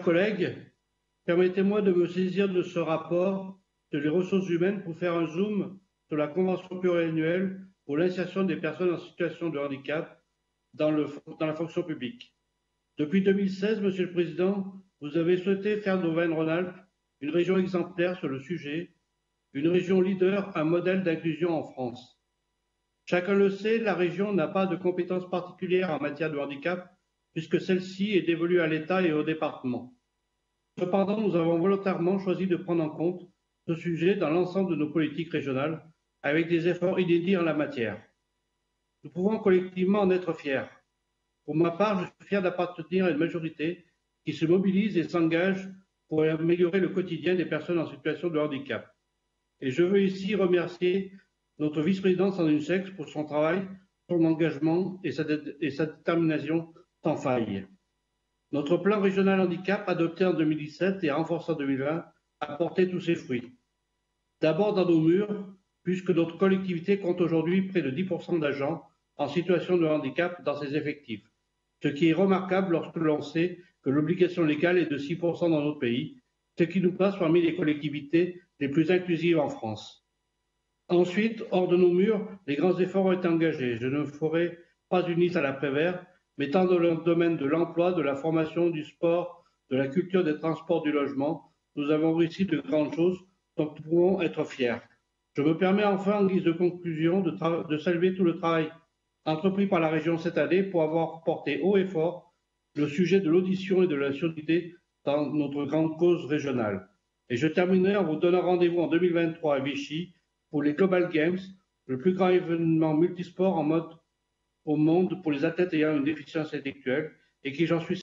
collègues, permettez-moi de me saisir de ce rapport sur les ressources humaines pour faire un zoom sur la Convention pluriannuelle pour l'insertion des personnes en situation de handicap dans la fonction publique. Depuis 2016, Monsieur le Président, vous avez souhaité faire d'Auvergne-Rhône-Alpes une région exemplaire sur le sujet, une région leader, un modèle d'inclusion en France. Chacun le sait, la région n'a pas de compétences particulières en matière de handicap, puisque celle-ci est dévolue à l'État et au département. Cependant, nous avons volontairement choisi de prendre en compte ce sujet dans l'ensemble de nos politiques régionales, avec des efforts inédits en la matière. Nous pouvons collectivement en être fiers. Pour ma part, je suis fier d'appartenir à une majorité qui se mobilise et s'engage pour améliorer le quotidien des personnes en situation de handicap. Et je veux ici remercier notre vice-présidente Sandrine Sex pour son travail, son engagement et sa détermination sans faille. Notre plan régional handicap, adopté en 2017 et renforcé en 2020, a porté tous ses fruits. D'abord dans nos murs, puisque notre collectivité compte aujourd'hui près de 10% d'agents en situation de handicap dans ses effectifs, ce qui est remarquable lorsque l'on sait que l'obligation légale est de 6% dans notre pays, ce qui nous place parmi les collectivités les plus inclusives en France. Ensuite, hors de nos murs, les grands efforts ont été engagés. Je ne ferai pas une liste à l'après-vert, mais tant dans le domaine de l'emploi, de la formation, du sport, de la culture, des transports, du logement, nous avons réussi de grandes choses dont nous pouvons être fiers. Je me permets enfin, en guise de conclusion, de saluer tout le travail entrepris par la région cette année pour avoir porté haut et fort le sujet de l'audition et de la surdité dans notre grande cause régionale. Et je terminerai en vous donnant rendez-vous en 2023 à Vichy pour les Global Games, le plus grand événement multisport au monde pour les athlètes ayant une déficience intellectuelle et qui, j'en suis